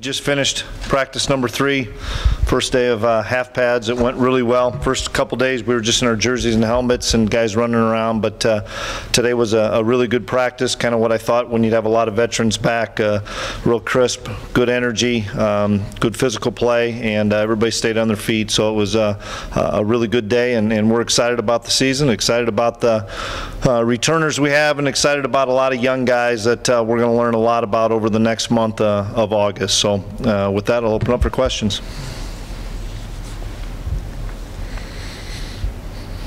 just finished practice number 3, first day of half pads. It went really well. First couple days we were just in our jerseys and helmets and guys running around, but today was a really good practice, kind of what I thought when you'd have a lot of veterans back. Real crisp, good energy, good physical play, and everybody stayed on their feet, so it was a really good day, and we're excited about the season, excited about the returners we have, and excited about a lot of young guys that we're going to learn a lot about over the next month of August. So with that, I'll open up for questions.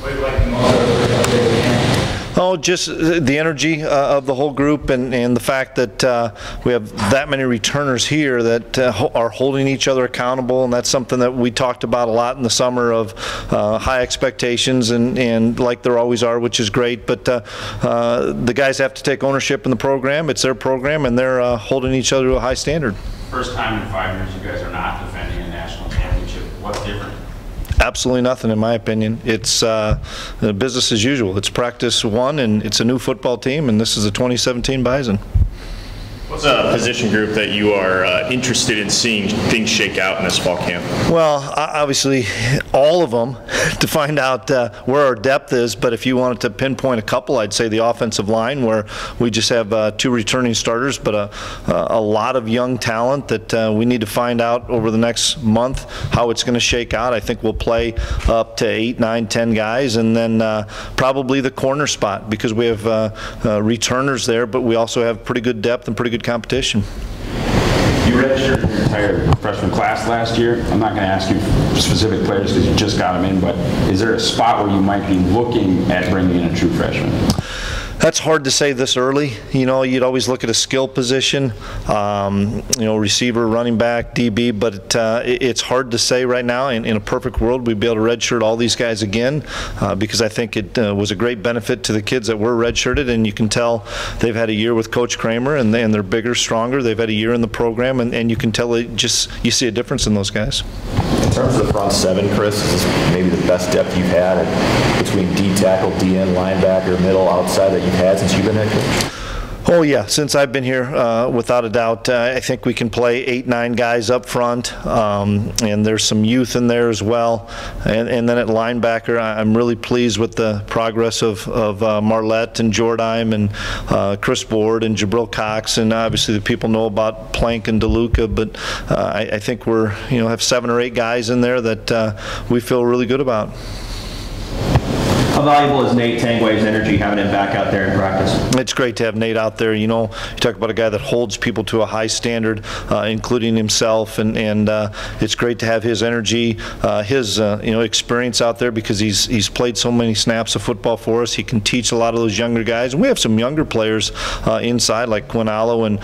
What do you like the most? Oh, just the energy of the whole group, and the fact that we have that many returners here that are holding each other accountable, and that's something that we talked about a lot in the summer of high expectations, and like there always are, which is great. But the guys have to take ownership in the program. It's their program, and they're holding each other to a high standard. First time in 5 years you guys are not defending a national championship. What's different? Absolutely nothing, in my opinion. It's business as usual. It's practice 1, and it's a new football team, and this is a 2017 Bison. What's a position group that you are interested in seeing things shake out in this fall camp? Well, obviously all of them to find out where our depth is, but if you wanted to pinpoint a couple, I'd say the offensive line, where we just have 2 returning starters, but a lot of young talent that we need to find out over the next month how it's going to shake out. I think we'll play up to 8, 9, 10 guys, and then probably the corner spot, because we have returners there, but we also have pretty good depth and pretty good competition. You redshirted your entire freshman class last year. I'm not going to ask you specific players because you just got them in, but is there a spot where you might be looking at bringing in a true freshman? That's hard to say this early. You know, you'd always look at a skill position, you know, receiver, running back, DB, but it's hard to say right now. In a perfect world, we'd be able to redshirt all these guys again, because I think it was a great benefit to the kids that were redshirted, and you can tell they've had a year with Coach Kramer, and they're bigger, stronger. They've had a year in the program, and you can tell you see a difference in those guys. In terms of the front 7, Chris, is this maybe the best depth you've had between D tackle, DN, linebacker, middle, outside that you've had since you've been head coach? Oh yeah, since I've been here, without a doubt, I think we can play 8, 9 guys up front, and there's some youth in there as well. And then at linebacker, I'm really pleased with the progress of Marlette and Jordyme and Chris Ward and Jabril Cox, and obviously the people know about Plank and DeLuca, but I think we're, you know, have 7 or 8 guys in there that we feel really good about. How valuable is Nate Tangway's energy having him back out there in practice? It's great to have Nate out there. You know, you talk about a guy that holds people to a high standard, including himself, and it's great to have his energy, his you know, experience out there, because he's played so many snaps of football for us. He can teach a lot of those younger guys, and we have some younger players inside like Quinalo and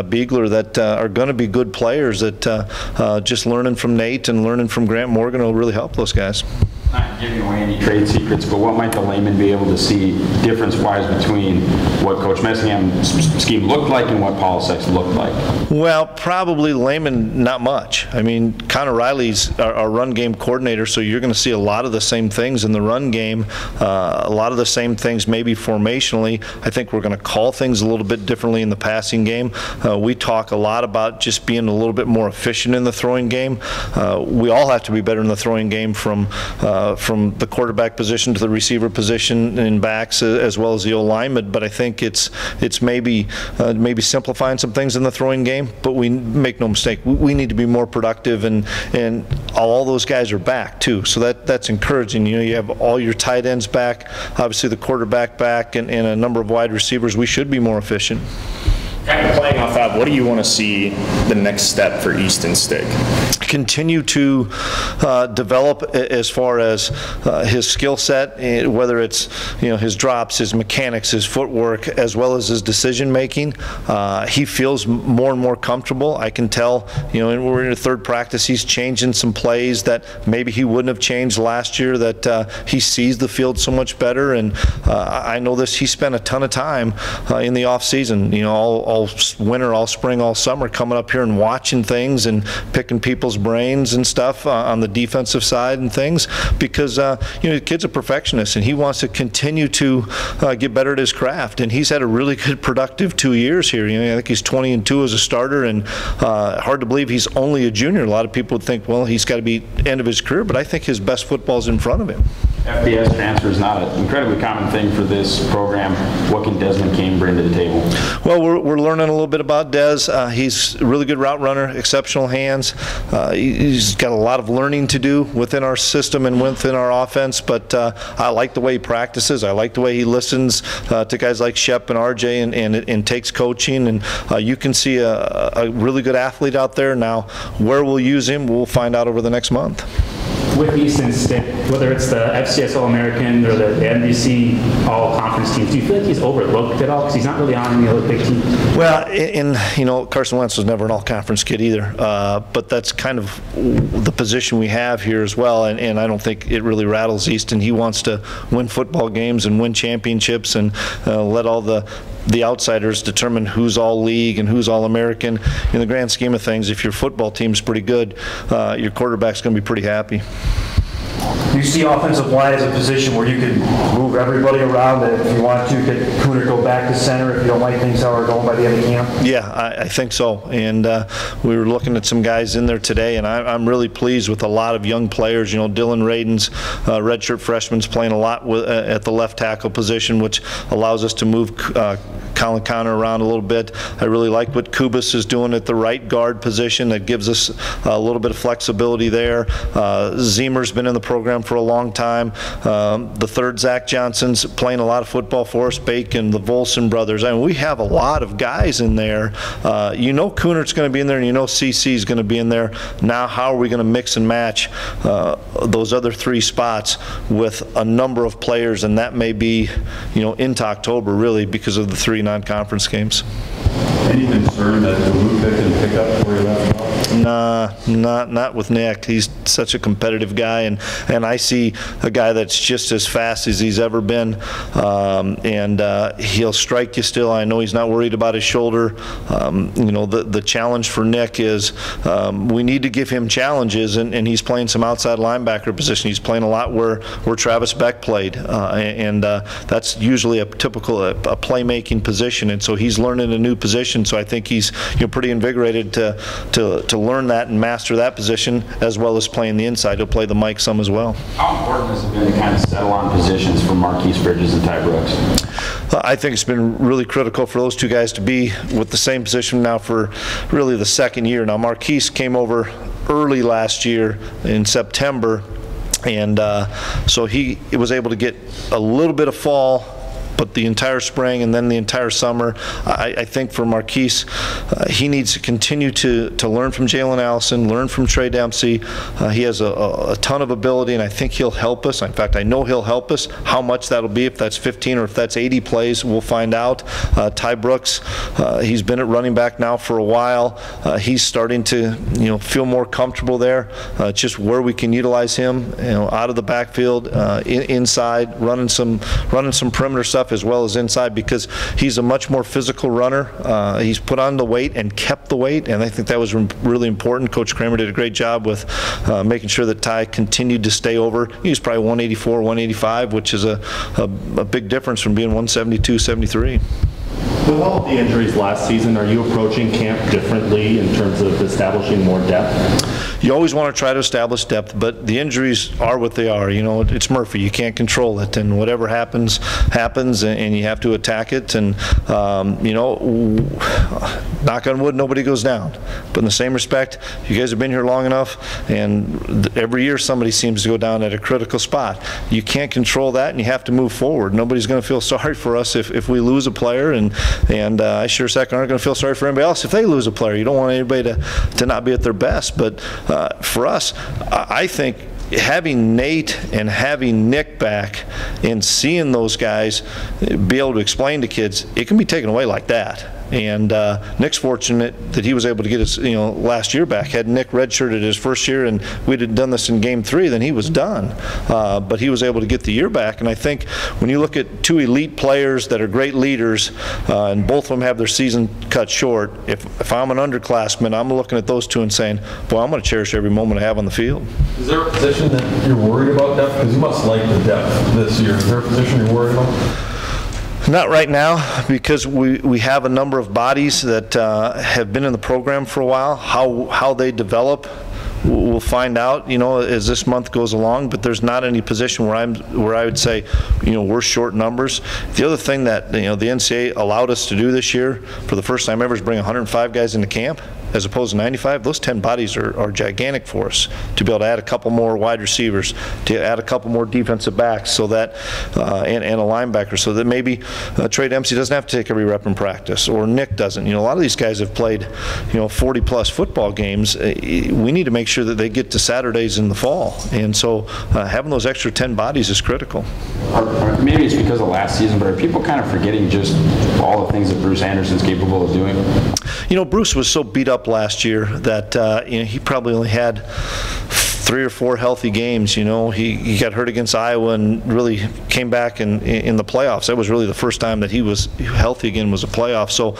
Beigler that are going to be good players. That just learning from Nate and learning from Grant Morgan will really help those guys. Not giving away any trade secrets, but what might the layman be able to see difference-wise between what Coach Messingham's scheme looked like and what Polisek's looked like? Well, probably layman, not much. I mean, Connor Riley's our run game coordinator, so you're going to see a lot of the same things in the run game, a lot of the same things maybe formationally. I think we're going to call things a little bit differently in the passing game. We talk a lot about just being a little bit more efficient in the throwing game. We all have to be better in the throwing game, from the quarterback position to the receiver position in backs, as well as the O-lineman. But I think it's maybe simplifying some things in the throwing game. But we make no mistake, we need to be more productive, and all those guys are back too. So that's encouraging. You know, you have all your tight ends back, obviously the quarterback back, and a number of wide receivers. We should be more efficient. Kind of playing off that, what do you want to see the next step for Easton Stick? Continue to develop as far as his skill set, whether it's, you know, his drops, his mechanics, his footwork, as well as his decision making. He feels more and more comfortable. I can tell, you know, and we're in the 3rd practice, he's changing some plays that maybe he wouldn't have changed last year, that he sees the field so much better. And I know this, he spent a ton of time in the off season, you know, all winter, all spring, all summer, coming up here and watching things and picking people's brains and stuff on the defensive side and things, because the kid's a perfectionist and he wants to continue to get better at his craft, and he's had a really good productive 2 years here. I think he's 20-2 as a starter, and hard to believe he's only a junior. A lot of people would think, well, he's got to be end of his career, but I think his best football's in front of him. FBS transfer is not an incredibly common thing for this program. What can Desmond Kane bring to the table? Well, we're learning a little bit about Des. He's a really good route runner, exceptional hands. He's got a lot of learning to do within our system and within our offense, but I like the way he practices. I like the way he listens to guys like Shep and RJ and takes coaching, and you can see a really good athlete out there. Now, where we'll use him, we'll find out over the next month. With Easton's stint, whether it's the FCS All-American or the NBC All-Conference teams, do you feel like he's overlooked at all? Because he's not really on any other big team. Well, Carson Wentz was never an All-Conference kid either, but that's kind of the position we have here as well, and I don't think it really rattles Easton. He wants to win football games and win championships and let all the outsiders determine who's all league and who's all American. In the grand scheme of things, if your football team's pretty good, your quarterback's going to be pretty happy. Do you see offensive line as a position where you can move everybody around, that if you want to, could Cooner go back to center if you don't like things how are going by the end of camp? Yeah, I think so. And we were looking at some guys in there today, and I'm really pleased with a lot of young players. Dylan Radin's redshirt freshman's playing a lot at the left tackle position, which allows us to move Colin Connor around a little bit. I really like what Kubas is doing at the right guard position. That gives us a little bit of flexibility there. Zemer's been in the program for a long time. The third, Zach Johnson's playing a lot of football for us. Bacon, the Volson brothers. I mean, we have a lot of guys in there. Cooner's going to be in there, and CC's going to be in there. Now, how are we going to mix and match those other three spots with a number of players? And that may be, into October, really, because of the 3 non-conference games. Any concern that Luka can pick up where he left off? Nah, not with Nick. He's such a competitive guy, and I see a guy that's just as fast as he's ever been, and he'll strike you still. I know he's not worried about his shoulder. The challenge for Nick is we need to give him challenges, and he's playing some outside linebacker position. He's playing a lot where Travis Beck played, and that's usually a typical a playmaking position, and so he's learning a new position. So I think he's pretty invigorated to learn that and master that position, as well as playing the inside. He'll play the Mike some as well. How important has it been to kind of settle on positions for Marquise Bridges and Ty Brooks? I think it's been really critical for those two guys to be with the same position now for really the second year. Now, Marquise came over early last year in September, and so he was able to get a little bit of fall, but the entire spring and then the entire summer. I think for Marquise, he needs to continue to learn from Jalen Allison, learn from Trey Dempsey. He has a ton of ability, and I think he'll help us. In fact, I know he'll help us. How much that'll be, if that's 15 or if that's 80 plays, we'll find out. Ty Brooks, he's been at running back now for a while. He's starting to feel more comfortable there. Just where we can utilize him, out of the backfield, inside, running some perimeter stuff as well as inside, because he's a much more physical runner. He's put on the weight and kept the weight, and I think that was really important. Coach Kramer did a great job with making sure that Ty continued to stay over. He was probably 184, 185, which is a big difference from being 172, 73. With all of the injuries last season, are you approaching camp differently in terms of establishing more depth? You always want to try to establish depth, but the injuries are what they are. It's Murphy. You can't control it, and whatever happens, and you have to attack it. And knock on wood, nobody goes down. But in the same respect, you guys have been here long enough, and every year somebody seems to go down at a critical spot. You can't control that, and you have to move forward. Nobody's going to feel sorry for us if we lose a player, and I sure as heck aren't going to feel sorry for anybody else if they lose a player. You don't want anybody to not be at their best, but for us, I think having Nate and having Nick back and seeing those guys be able to explain to kids, it can be taken away like that. And Nick's fortunate that he was able to get his last year back. Had Nick redshirted his first year and we'd have done this in game 3, then he was done. But he was able to get the year back. And I think when you look at 2 elite players that are great leaders, and both of them have their season cut short, if I'm an underclassman, I'm looking at those 2 and saying, boy, I'm going to cherish every moment I have on the field. Is there a position that you're worried about depth? Because you must like the depth this year. Is there a position you're worried about? Not right now, because we have a number of bodies that have been in the program for a while. How they develop, we'll find out, as this month goes along. But there's not any position where I would say, we're short numbers. The other thing that the NCAA allowed us to do this year, for the first time ever, is bring 105 guys into camp, as opposed to 95. Those 10 bodies are gigantic for us to be able to add a couple more wide receivers, to add a couple more defensive backs, so that and a linebacker, so that maybe Trey Dempsey doesn't have to take every rep in practice, or Nick doesn't. A lot of these guys have played 40+ football games. We need to make sure that they get to Saturdays in the fall, and so having those extra 10 bodies is critical. Maybe it's because of last season, but are people kind of forgetting just all the things that Bruce Anderson's capable of doing? Bruce was so beat up last year that he probably only had 3 or 4 healthy games. He got hurt against Iowa and really came back in the playoffs. That was really the first time that he was healthy again, was a playoff. So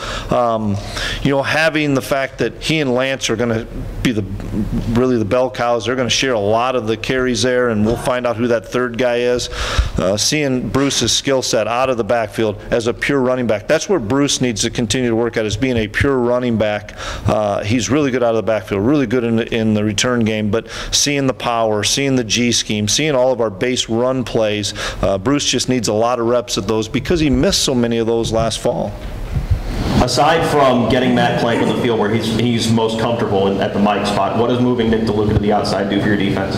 having the fact that he and Lance are going to be really the bell cows, they're going to share a lot of the carries there, and we'll find out who that third guy is. Seeing Bruce's skill set out of the backfield as a pure running back, that's where Bruce needs to continue to work at, is being a pure running back. He's really good out of the backfield, really good in the return game, but seeing the power, seeing the G scheme, seeing all of our base run plays, Bruce just needs a lot of reps at those because he missed so many of those last fall. Aside from getting Matt Plank on the field where he's most comfortable at the Mike spot, what does moving Nick DeLuca to the outside do for your defense?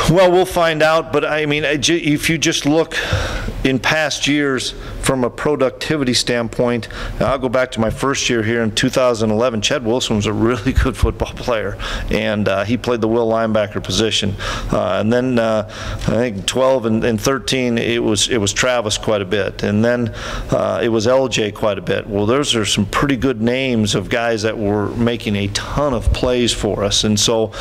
Well, we'll find out, but I mean, if you just look in past years from a productivity standpoint, I'll go back to my first year here in 2011. Chad Wilson was a really good football player, and he played the will linebacker position. And then I think 12 and 13, it was Travis quite a bit, and then it was LJ quite a bit. Well, those are some pretty good names of guys that were making a ton of plays for us, and so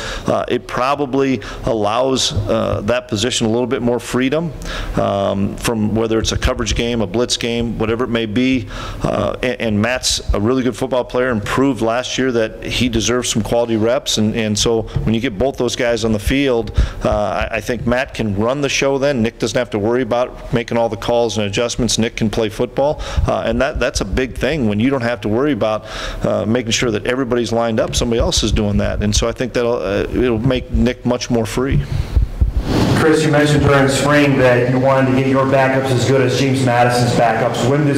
it probably allows that position a little bit more freedom from whether it's a coverage game, a blitz game, whatever it may be. And Matt's a really good football player and proved last year that he deserves some quality reps. And so when you get both those guys on the field, I think Matt can run the show then. Nick doesn't have to worry about making all the calls and adjustments. Nick can play football. And that's a big thing when you don't have to worry about making sure that everybody's lined up. Somebody else is doing that. And so I think it'll make Nick much more free. Chris, you mentioned during spring that you wanted to get your backups as good as James Madison's backups. When do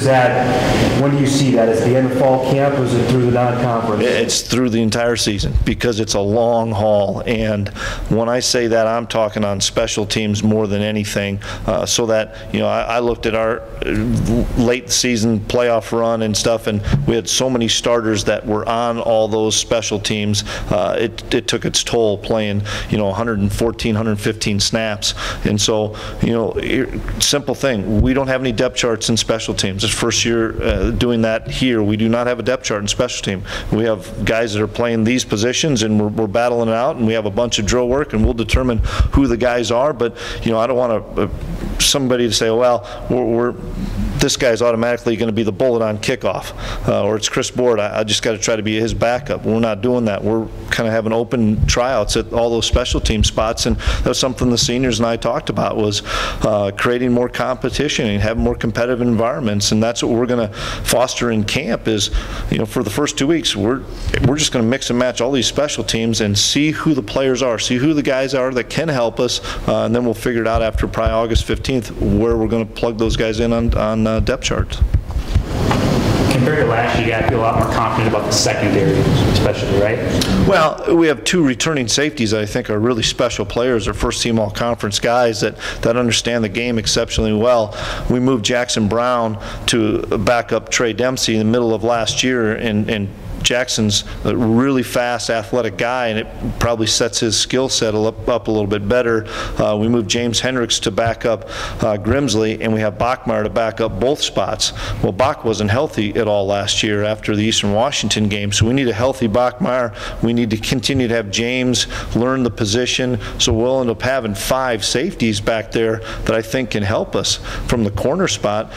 you see that? Is it the end of fall camp, or is it through the non-conference? It's through the entire season, because it's a long haul. And when I say that, I'm talking on special teams more than anything. So that, I looked at our late season playoff run and stuff, and we had so many starters that were on all those special teams. It took its toll playing, 114, 115 snaps. And so, simple thing, we don't have any depth charts in special teams. It's first year doing that here. We do not have a depth chart in special team. We have guys that are playing these positions, and we're battling it out, and we have a bunch of drill work, and we'll determine who the guys are. But, I don't want somebody to say, well, this guy's automatically going to be the bullet on kickoff, or it's Chris Board, I just got to try to be his backup. We're not doing that. We're kind of having open tryouts at all those special team spots, and that's something the seniors and I talked about, was creating more competition and having more competitive environments. And that's what we're going to foster in camp is, for the first 2 weeks, we're just going to mix and match all these special teams and see who the players are, see who the guys are that can help us, and then we'll figure it out after probably August 15th where we're going to plug those guys in on depth charts. Compared to last year, you got to feel a lot more confident about the secondary, especially, right? Well, we have 2 returning safeties that I think are really special players. They're first-team all-conference guys that understand the game exceptionally well. We moved Jackson Brown to back up Trey Dempsey in the middle of last year, and Jackson's a really fast, athletic guy, and it probably sets his skill set up a little bit better. We moved James Hendricks to back up Grimsley, and we have Bachmeyer to back up both spots. Well, Bach wasn't healthy at all last year after the Eastern Washington game, so we need a healthy Bachmeyer. We need to continue to have James learn the position, so we'll end up having 5 safeties back there that I think can help us from the corner spot.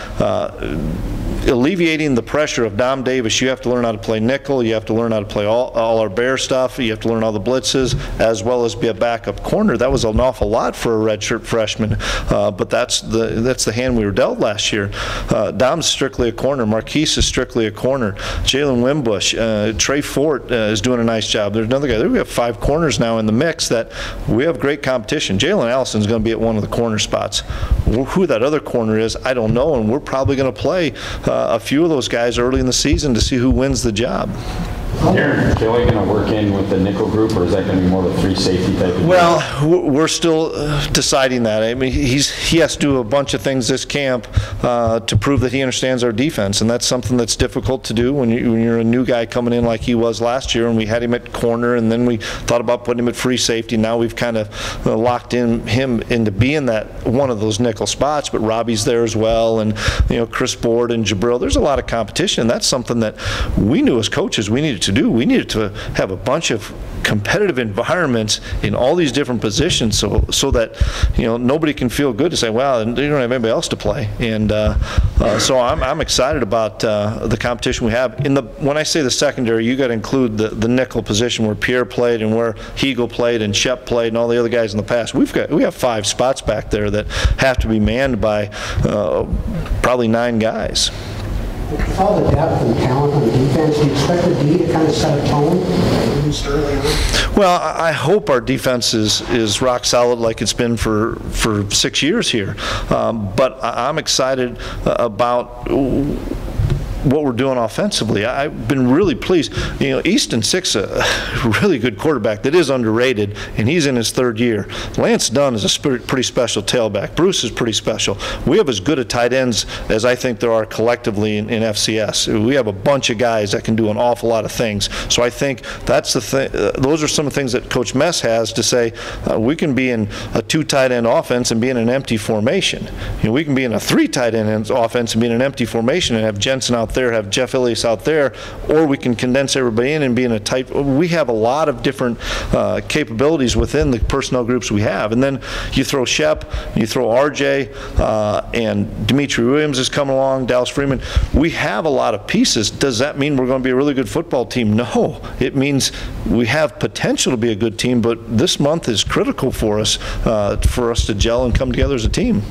Alleviating the pressure of Dom Davis, you have to learn how to play nickel, you have to learn how to play all our bear stuff, you have to learn all the blitzes, as well as be a backup corner. That was an awful lot for a redshirt freshman, but that's the hand we were dealt last year. Dom's strictly a corner, Marquise is strictly a corner, Jalen Wimbush, Trey Fort is doing a nice job. There's another guy. We have 5 corners now in the mix that we have great competition. Jalen Allison's going to be at one of the corner spots. Who that other corner is, I don't know, and we're probably going to play a few of those guys early in the season to see who wins the job. Is Joey going to work in with the nickel group, or is that going to be more of a 3 safety type of Well, we're still deciding that. I mean, he has to do a bunch of things this camp to prove that he understands our defense, and that's something that's difficult to do when you're a new guy coming in like he was last year, and we had him at corner, and then we thought about putting him at free safety. Now we've kind of locked him into being that one of those nickel spots, but Robbie's there as well, and Chris Board and Jabril. There's a lot of competition, and that's something that we knew as coaches we needed to do. We needed to have a bunch of competitive environments in all these different positions, so that nobody can feel good to say, well, they don't have anybody else to play. And so I'm excited about the competition we have. When I say the secondary, you got to include the nickel position where Pierre played and where Hegel played and Shep played and all the other guys in the past. We have 5 spots back there that have to be manned by probably 9 guys. With all the depth and talent on defense, do you expect the D to kind of set a tone at least early on? Well, I hope our defense is rock solid like it's been for 6 years here. But I'm excited about what we're doing offensively. I've been really pleased. Easton Sick's a really good quarterback that is underrated, and he's in his 3rd year. Lance Dunn is a pretty special tailback. Bruce is pretty special. We have as good a tight ends as I think there are collectively in FCS. We have a bunch of guys that can do an awful lot of things. So I think that's the thing. Those are some of the things that Coach Mess has to say. We can be in a 2 tight end offense and be in an empty formation. We can be in a 3 tight end offense and be in an empty formation and have Jensen out there, have Jeff Ilias out there, or we can condense everybody in and be in a tight. We have a lot of different capabilities within the personnel groups we have. And then you throw Shep, you throw RJ, and Dimitri Williams is coming along, Dallas Freeman. We have a lot of pieces. Does that mean we're going to be a really good football team? No. It means we have potential to be a good team, but this month is critical for us to gel and come together as a team.